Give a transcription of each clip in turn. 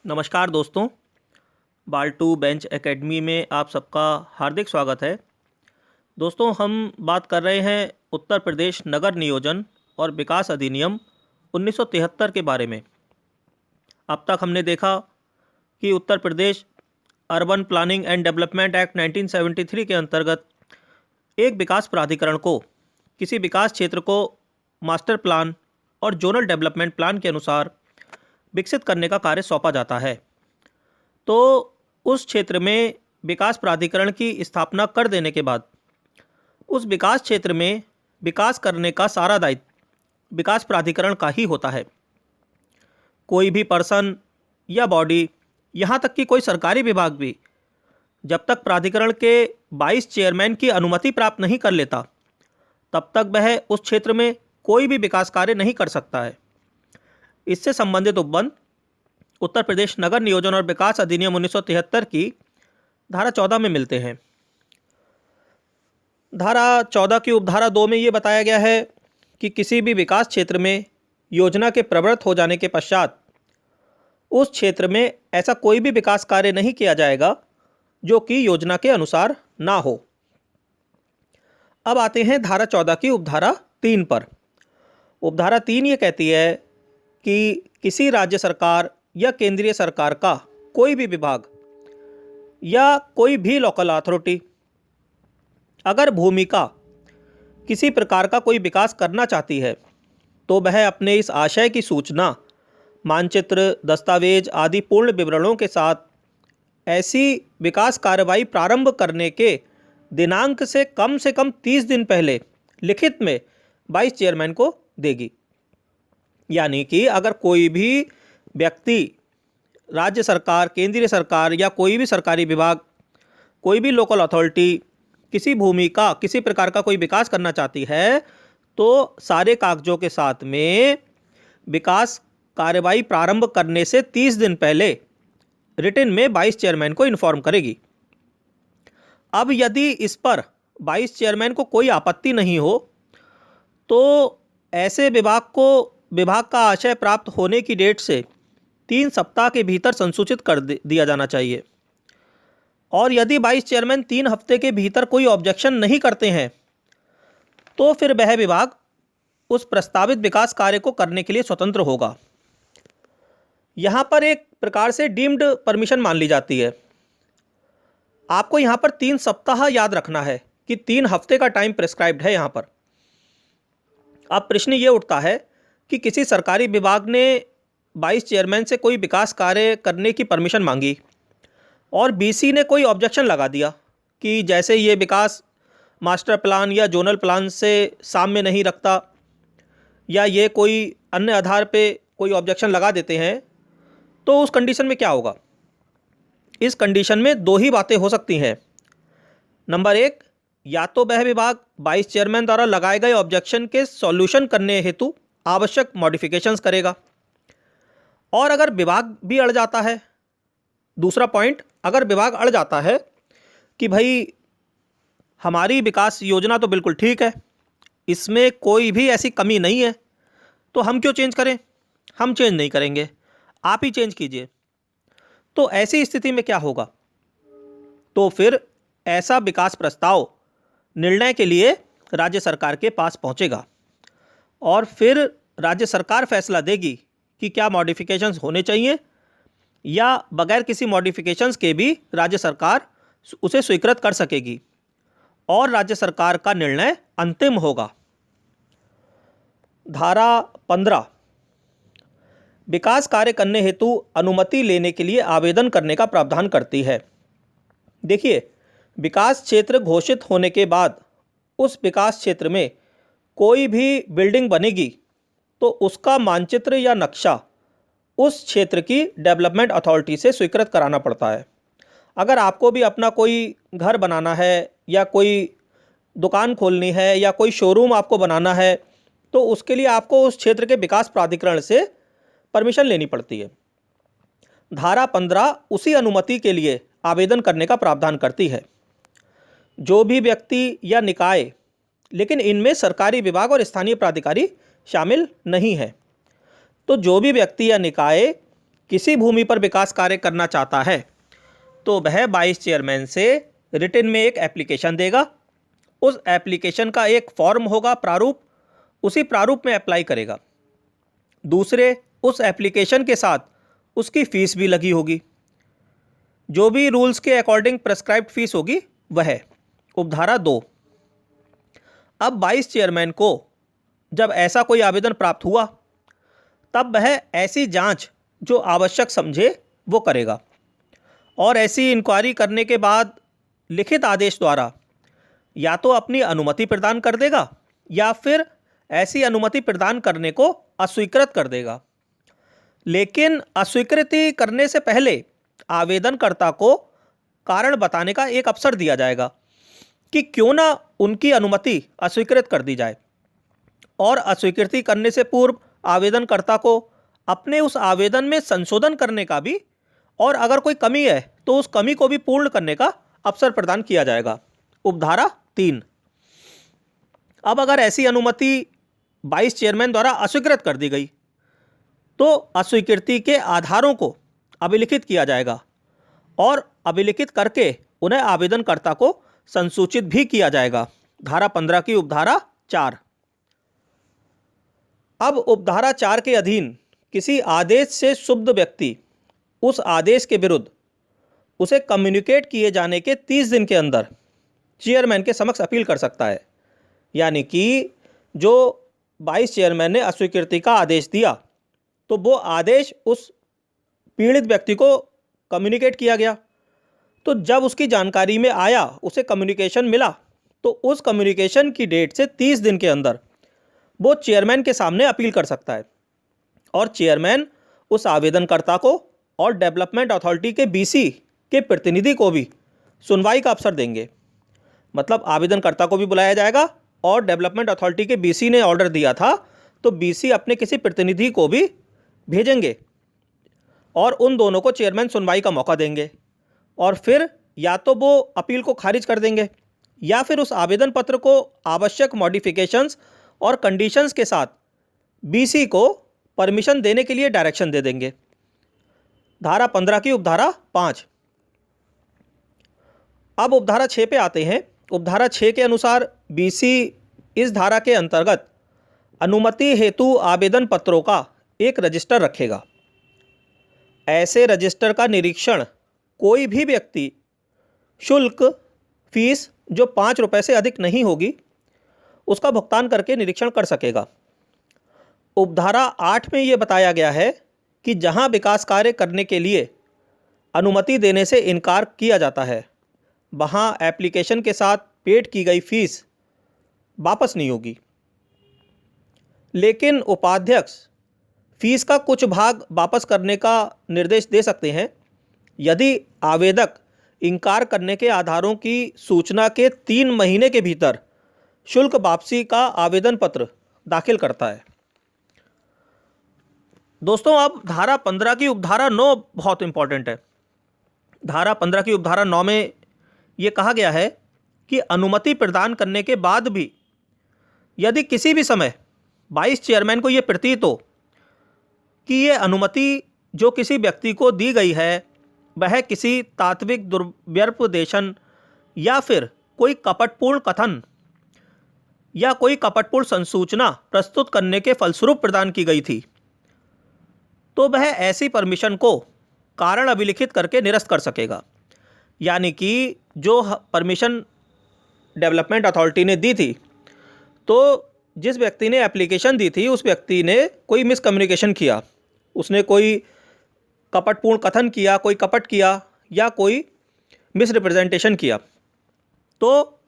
नमस्कार दोस्तों, Baltu bench academy में आप सबका हार्दिक स्वागत है। दोस्तों, हम बात कर रहे हैं उत्तर प्रदेश नगर नियोजन और विकास अधिनियम 1973 के बारे में। अब तक हमने देखा कि Uttar Pradesh urban planning and development act 1973 के अंतर्गत एक विकास प्राधिकरण को किसी विकास क्षेत्र को मास्टर प्लान और जोनल डेवलपमेंट प्लान के अनुसार विकसित करने का कार्य सौंपा जाता है। तो उस क्षेत्र में विकास प्राधिकरण की स्थापना कर देने के बाद उस विकास क्षेत्र में विकास करने का सारा दायित्व विकास प्राधिकरण का ही होता है। कोई भी पर्सन या बॉडी, यहाँ तक कि कोई सरकारी विभाग भी जब तक प्राधिकरण के 22 चेयरमैन की अनुमति प्राप्त नहीं कर लेता, तब तक वह उस क्षेत्र में कोई भी विकास कार्य नहीं कर सकता है। इससे संबंधित उपबंध उत्तर प्रदेश नगर नियोजन और विकास अधिनियम 1973 की धारा 14 में मिलते हैं। धारा 14 की उपधारा 2 में ये बताया गया है कि किसी भी विकास क्षेत्र में योजना के प्रवृत्त हो जाने के पश्चात उस क्षेत्र में ऐसा कोई भी विकास कार्य नहीं किया जाएगा जो कि योजना के अनुसार ना हो। अब आते हैं धारा 14 की उपधारा 3 पर। उपधारा 3 ये कहती है कि किसी राज्य सरकार या केंद्रीय सरकार का कोई भी विभाग या कोई भी लोकल अथॉरिटी अगर भूमि का किसी प्रकार का कोई विकास करना चाहती है, तो वह अपने इस आशय की सूचना मानचित्र, दस्तावेज आदि पूर्ण विवरणों के साथ ऐसी विकास कार्रवाई प्रारंभ करने के दिनांक से कम 30 दिन पहले लिखित में 22 चेयरमैन को देगी। यानी कि अगर कोई भी व्यक्ति, राज्य सरकार, केंद्रीय सरकार या कोई भी सरकारी विभाग, कोई भी लोकल अथॉरिटी किसी भूमि का किसी प्रकार का कोई विकास करना चाहती है, तो सारे कागजों के साथ में विकास कार्रवाई प्रारंभ करने से 30 दिन पहले रिटन में 22 चेयरमैन को इन्फॉर्म करेगी। अब यदि इस पर 22 चेयरमैन को कोई आपत्ति नहीं हो, तो ऐसे विभाग का आशय प्राप्त होने की डेट से 3 सप्ताह के भीतर संसूचित कर दिया जाना चाहिए। और यदि 22 चेयरमैन 3 हफ्ते के भीतर कोई ऑब्जेक्शन नहीं करते हैं, तो फिर वह विभाग उस प्रस्तावित विकास कार्य को करने के लिए स्वतंत्र होगा। यहाँ पर एक प्रकार से डीम्ड परमिशन मान ली जाती है। आपको यहाँ पर 3 सप्ताह याद रखना है कि 3 हफ्ते का टाइम प्रिस्क्राइब्ड है यहाँ पर। अब प्रश्न ये उठता है कि किसी सरकारी विभाग ने 22 चेयरमैन से कोई विकास कार्य करने की परमिशन मांगी और बीसी ने कोई ऑब्जेक्शन लगा दिया कि जैसे ये विकास मास्टर प्लान या जोनल प्लान से साम्य नहीं रखता, या ये कोई अन्य आधार पे कोई ऑब्जेक्शन लगा देते हैं, तो उस कंडीशन में क्या होगा? इस कंडीशन में 2 ही बातें हो सकती हैं। नंबर 1, या तो वह विभाग 22 चेयरमैन द्वारा लगाए गए ऑब्जेक्शन के सॉल्यूशन करने हेतु आवश्यक मॉडिफिकेशंस करेगा, और अगर विभाग भी अड़ जाता है, दूसरा पॉइंट, अगर विभाग अड़ जाता है कि भाई हमारी विकास योजना तो बिल्कुल ठीक है, इसमें कोई भी ऐसी कमी नहीं है, तो हम क्यों चेंज करें, हम चेंज नहीं करेंगे, आप ही चेंज कीजिए, तो ऐसी स्थिति में क्या होगा? तो फिर ऐसा विकास प्रस्ताव निर्णय के लिए राज्य सरकार के पास पहुंचेगा और फिर राज्य सरकार फैसला देगी कि क्या मॉडिफिकेशंस होने चाहिए, या बगैर किसी मॉडिफिकेशंस के भी राज्य सरकार उसे स्वीकृत कर सकेगी और राज्य सरकार का निर्णय अंतिम होगा। धारा 15 विकास कार्य करने हेतु अनुमति लेने के लिए आवेदन करने का प्रावधान करती है। देखिए, विकास क्षेत्र घोषित होने के बाद उस विकास क्षेत्र में कोई भी बिल्डिंग बनेगी तो उसका मानचित्र या नक्शा उस क्षेत्र की डेवलपमेंट अथॉरिटी से स्वीकृत कराना पड़ता है। अगर आपको भी अपना कोई घर बनाना है या कोई दुकान खोलनी है या कोई शोरूम आपको बनाना है, तो उसके लिए आपको उस क्षेत्र के विकास प्राधिकरण से परमिशन लेनी पड़ती है। धारा 15 उसी अनुमति के लिए आवेदन करने का प्रावधान करती है। जो भी व्यक्ति या निकाय, लेकिन इनमें सरकारी विभाग और स्थानीय प्राधिकारी शामिल नहीं है, तो जो भी व्यक्ति या निकाय किसी भूमि पर विकास कार्य करना चाहता है तो वह वाइस चेयरमैन से रिटन में एक एप्लीकेशन देगा। उस एप्लीकेशन का एक फॉर्म होगा, प्रारूप, उसी प्रारूप में अप्लाई करेगा। दूसरे, उस एप्लीकेशन के साथ उसकी फ़ीस भी लगी होगी, जो भी रूल्स के अकॉर्डिंग प्रेस्क्राइब्ड फीस होगी वह। उपधारा 2, अब वाइस चेयरमैन को जब ऐसा कोई आवेदन प्राप्त हुआ तब वह ऐसी जांच जो आवश्यक समझे वो करेगा और ऐसी इंक्वायरी करने के बाद लिखित आदेश द्वारा या तो अपनी अनुमति प्रदान कर देगा या फिर ऐसी अनुमति प्रदान करने को अस्वीकृत कर देगा। लेकिन अस्वीकृति करने से पहले आवेदनकर्ता को कारण बताने का एक अवसर दिया जाएगा कि क्यों ना उनकी अनुमति अस्वीकृत कर दी जाए, और अस्वीकृति करने से पूर्व आवेदनकर्ता को अपने उस आवेदन में संशोधन करने का भी, और अगर कोई कमी है तो उस कमी को भी पूर्ण करने का अवसर प्रदान किया जाएगा। उपधारा 3, अब अगर ऐसी अनुमति वाइस चेयरमैन द्वारा अस्वीकृत कर दी गई तो अस्वीकृति के आधारों को अभिलिखित किया जाएगा और अभिलिखित करके उन्हें आवेदनकर्ता को संसूचित भी किया जाएगा। धारा 15 की उपधारा 4, अब उपधारा 4 के अधीन किसी आदेश से क्षुब्ध व्यक्ति उस आदेश के विरुद्ध उसे कम्युनिकेट किए जाने के 30 दिन के अंदर चेयरमैन के समक्ष अपील कर सकता है। यानी कि जो वाइस चेयरमैन ने अस्वीकृति का आदेश दिया तो वो आदेश उस पीड़ित व्यक्ति को कम्युनिकेट किया गया, तो जब उसकी जानकारी में आया, उसे कम्युनिकेशन मिला, तो उस कम्युनिकेशन की डेट से 30 दिन के अंदर वो चेयरमैन के सामने अपील कर सकता है और चेयरमैन उस आवेदनकर्ता को और डेवलपमेंट अथॉरिटी के बीसी के प्रतिनिधि को भी सुनवाई का अवसर देंगे। मतलब आवेदनकर्ता को भी बुलाया जाएगा और डेवलपमेंट अथॉरिटी के बीसी ने ऑर्डर दिया था तो बीसी अपने किसी प्रतिनिधि को भी भेजेंगे और उन दोनों को चेयरमैन सुनवाई का मौका देंगे, और फिर या तो वो अपील को खारिज कर देंगे या फिर उस आवेदन पत्र को आवश्यक मॉडिफिकेशंस और कंडीशंस के साथ बीसी को परमिशन देने के लिए डायरेक्शन दे देंगे। धारा 15 की उपधारा 5, अब उपधारा 6 पे आते हैं। उपधारा 6 के अनुसार बीसी इस धारा के अंतर्गत अनुमति हेतु आवेदन पत्रों का एक रजिस्टर रखेगा। ऐसे रजिस्टर का निरीक्षण कोई भी व्यक्ति शुल्क, फीस जो 5 रुपये से अधिक नहीं होगी उसका भुगतान करके निरीक्षण कर सकेगा। उपधारा 8 में ये बताया गया है कि जहां विकास कार्य करने के लिए अनुमति देने से इनकार किया जाता है वहां एप्लीकेशन के साथ पेड की गई फीस वापस नहीं होगी, लेकिन उपाध्यक्ष फीस का कुछ भाग वापस करने का निर्देश दे सकते हैं यदि आवेदक इनकार करने के आधारों की सूचना के 3 महीने के भीतर शुल्क वापसी का आवेदन पत्र दाखिल करता है। दोस्तों, अब धारा 15 की उपधारा 9 बहुत इंपॉर्टेंट है। धारा 15 की उपधारा 9 में ये कहा गया है कि अनुमति प्रदान करने के बाद भी यदि किसी भी समय वाइस चेयरमैन को ये प्रतीत हो कि ये अनुमति जो किसी व्यक्ति को दी गई है वह किसी तात्विक दुर्व्यपदेशन या फिर कोई कपटपूर्ण कथन या कोई कपटपूर्ण संसूचना प्रस्तुत करने के फलस्वरूप प्रदान की गई थी, तो वह ऐसी परमिशन को कारण अभिलिखित करके निरस्त कर सकेगा। यानी कि जो परमिशन डेवलपमेंट अथॉरिटी ने दी थी, तो जिस व्यक्ति ने एप्लीकेशन दी थी उस व्यक्ति ने कोई मिसकम्युनिकेशन किया, उसने कोई कपटपूर्ण कथन किया, कोई कपट किया या कोई मिसरिप्रेजेंटेशन किया, तो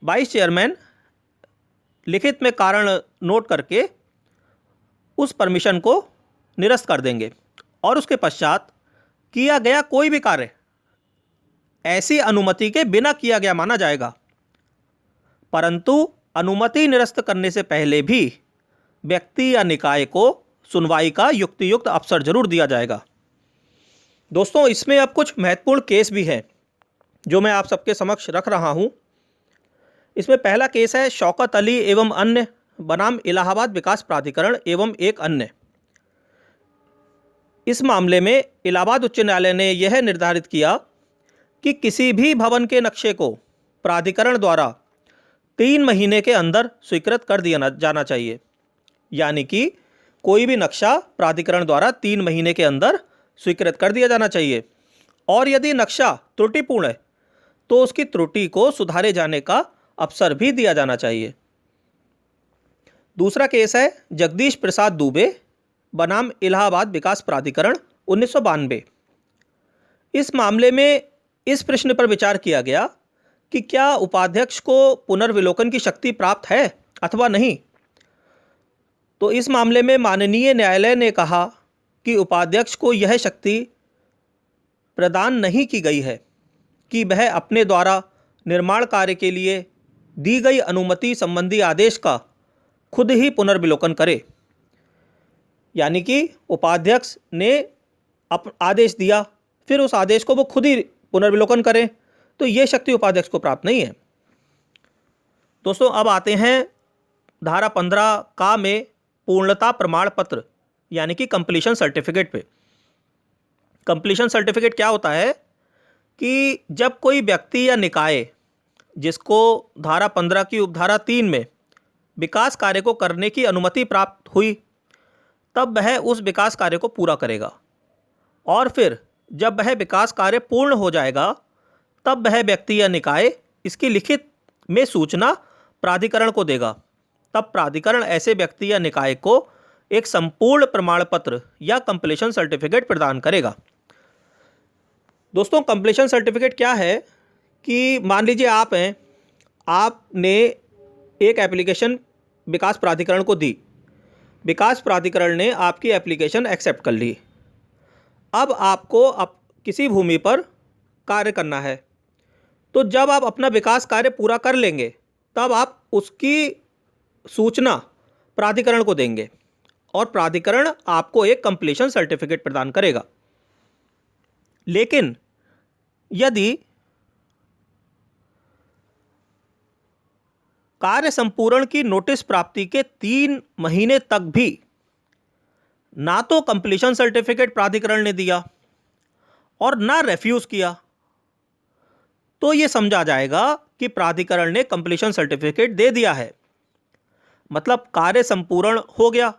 वाइस चेयरमैन लिखित में कारण नोट करके उस परमिशन को निरस्त कर देंगे और उसके पश्चात किया गया कोई भी कार्य ऐसी अनुमति के बिना किया गया माना जाएगा, परंतु अनुमति निरस्त करने से पहले भी व्यक्ति या निकाय को सुनवाई का युक्तियुक्त अवसर जरूर दिया जाएगा। दोस्तों, इसमें अब कुछ महत्वपूर्ण केस भी हैं जो मैं आप सबके समक्ष रख रहा हूं। इसमें पहला केस है शौकत अली एवं अन्य बनाम इलाहाबाद विकास प्राधिकरण एवं एक अन्य। इस मामले में इलाहाबाद उच्च न्यायालय ने यह निर्धारित किया कि किसी भी भवन के नक्शे को प्राधिकरण द्वारा 3 महीने के अंदर स्वीकृत कर दिया जाना चाहिए। यानी कि कोई भी नक्शा प्राधिकरण द्वारा 3 महीने के अंदर स्वीकृत कर दिया जाना चाहिए, और यदि नक्शा त्रुटिपूर्ण है तो उसकी त्रुटि को सुधारे जाने का अवसर भी दिया जाना चाहिए। दूसरा केस है जगदीश प्रसाद दुबे बनाम इलाहाबाद विकास प्राधिकरण 1992। इस मामले में इस प्रश्न पर विचार किया गया कि क्या उपाध्यक्ष को पुनर्विलोकन की शक्ति प्राप्त है अथवा नहीं। तो इस मामले में माननीय न्यायालय ने कहा कि उपाध्यक्ष को यह शक्ति प्रदान नहीं की गई है कि वह अपने द्वारा निर्माण कार्य के लिए दी गई अनुमति संबंधी आदेश का खुद ही पुनर्विलोकन करे। यानी कि उपाध्यक्ष ने आदेश दिया, फिर उस आदेश को वो खुद ही पुनर्विलोकन करें, तो ये शक्ति उपाध्यक्ष को प्राप्त नहीं है। दोस्तों, अब आते हैं धारा 15 का में पूर्णता प्रमाण पत्र यानी कि कंप्लीशन सर्टिफिकेट पे। कंप्लीशन सर्टिफिकेट क्या होता है कि जब कोई व्यक्ति या निकाय जिसको धारा 15 की उपधारा 3 में विकास कार्य को करने की अनुमति प्राप्त हुई, तब वह उस विकास कार्य को पूरा करेगा, और फिर जब वह विकास कार्य पूर्ण हो जाएगा तब वह व्यक्ति या निकाय इसकी लिखित में सूचना प्राधिकरण को देगा। तब प्राधिकरण ऐसे व्यक्ति या निकाय को एक संपूर्ण प्रमाण पत्र या कंप्लीशन सर्टिफिकेट प्रदान करेगा। दोस्तों, कंप्लीशन सर्टिफिकेट क्या है कि मान लीजिए आप हैं, आपने एक एप्लीकेशन विकास प्राधिकरण को दी, विकास प्राधिकरण ने आपकी एप्लीकेशन एक्सेप्ट कर ली। अब आपको किसी भूमि पर कार्य करना है, तो जब आप अपना विकास कार्य पूरा कर लेंगे तब आप उसकी सूचना प्राधिकरण को देंगे और प्राधिकरण आपको एक कंप्लीशन सर्टिफिकेट प्रदान करेगा। लेकिन यदि कार्य संपूर्ण की नोटिस प्राप्ति के 3 महीने तक भी ना तो कंप्लीशन सर्टिफिकेट प्राधिकरण ने दिया और ना रेफ्यूज किया, तो यह समझा जाएगा कि प्राधिकरण ने कंप्लीशन सर्टिफिकेट दे दिया है। मतलब कार्य संपूर्ण हो गया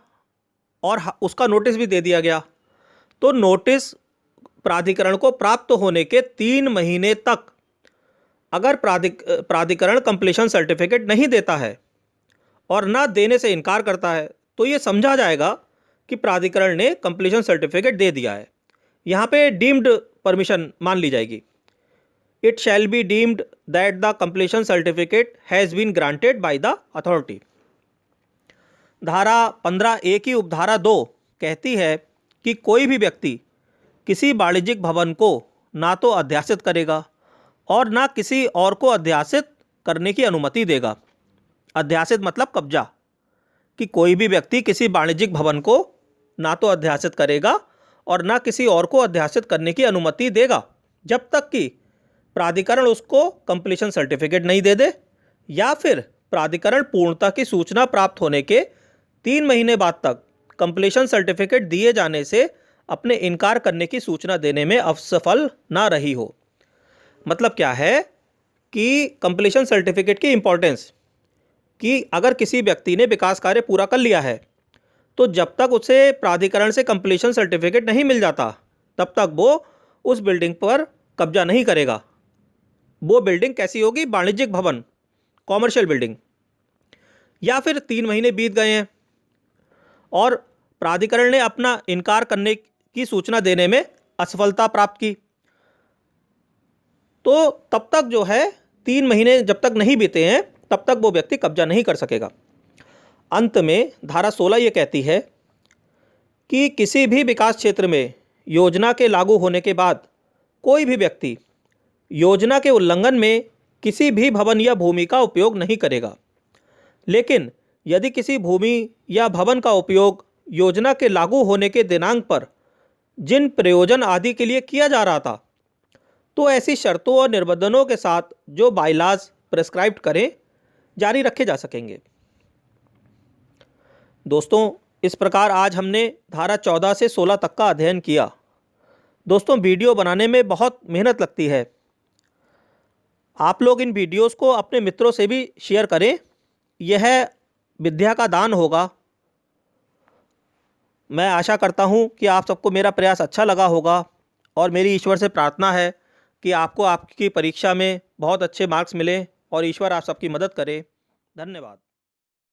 और उसका नोटिस भी दे दिया गया, तो नोटिस प्राधिकरण को प्राप्त होने के 3 महीने तक अगर प्राधिकरण कंप्लीशन सर्टिफिकेट नहीं देता है और ना देने से इनकार करता है, तो ये समझा जाएगा कि प्राधिकरण ने कंप्लीशन सर्टिफिकेट दे दिया है। यहाँ पे डीम्ड परमिशन मान ली जाएगी। It shall be deemed that the completion certificate has been granted by the authority. धारा 15A की उपधारा 2 कहती है कि कोई भी व्यक्ति किसी वाणिज्यिक भवन को ना तो अध्यासित करेगा और ना किसी और को अध्यासित करने की अनुमति देगा। अध्यासित मतलब कब्जा, कि कोई भी व्यक्ति किसी वाणिज्यिक भवन को ना तो अध्यासित करेगा और ना किसी और को अध्यासित करने की अनुमति देगा जब तक कि प्राधिकरण उसको कंप्लीशन सर्टिफिकेट नहीं दे दे, या फिर प्राधिकरण पूर्णता की सूचना प्राप्त होने के 3 महीने बाद तक कंप्लीशन सर्टिफिकेट दिए जाने से अपने इनकार करने की सूचना देने में असफल ना रही हो। मतलब क्या है कि कंप्लीशन सर्टिफिकेट की इम्पोर्टेंस, कि अगर किसी व्यक्ति ने विकास कार्य पूरा कर लिया है तो जब तक उसे प्राधिकरण से कंप्लीशन सर्टिफिकेट नहीं मिल जाता तब तक वो उस बिल्डिंग पर कब्जा नहीं करेगा। वो बिल्डिंग कैसी होगी? वाणिज्यिक भवन, कॉमर्शियल बिल्डिंग। या फिर 3 महीने बीत गए हैं और प्राधिकरण ने अपना इनकार करने की सूचना देने में असफलता प्राप्त की, तो तब तक जो है 3 महीने जब तक नहीं बीते हैं तब तक वो व्यक्ति कब्जा नहीं कर सकेगा। अंत में धारा 16 ये कहती है कि किसी भी विकास क्षेत्र में योजना के लागू होने के बाद कोई भी व्यक्ति योजना के उल्लंघन में किसी भी भवन या भूमि का उपयोग नहीं करेगा। लेकिन यदि किसी भूमि या भवन का उपयोग योजना के लागू होने के दिनांक पर जिन प्रयोजन आदि के लिए किया जा रहा था, तो ऐसी शर्तों और निबंधनों के साथ जो बायलॉज प्रेस्क्राइब करें जारी रखे जा सकेंगे। दोस्तों, इस प्रकार आज हमने धारा 14 से 16 तक का अध्ययन किया। दोस्तों, वीडियो बनाने में बहुत मेहनत लगती है। आप लोग इन वीडियोस को अपने मित्रों से भी शेयर करें। यह विद्या का दान होगा। मैं आशा करता हूँ कि आप सबको मेरा प्रयास अच्छा लगा होगा और मेरी ईश्वर से प्रार्थना है कि आपको आपकी परीक्षा में बहुत अच्छे मार्क्स मिलें और ईश्वर आप सबकी मदद करे। धन्यवाद।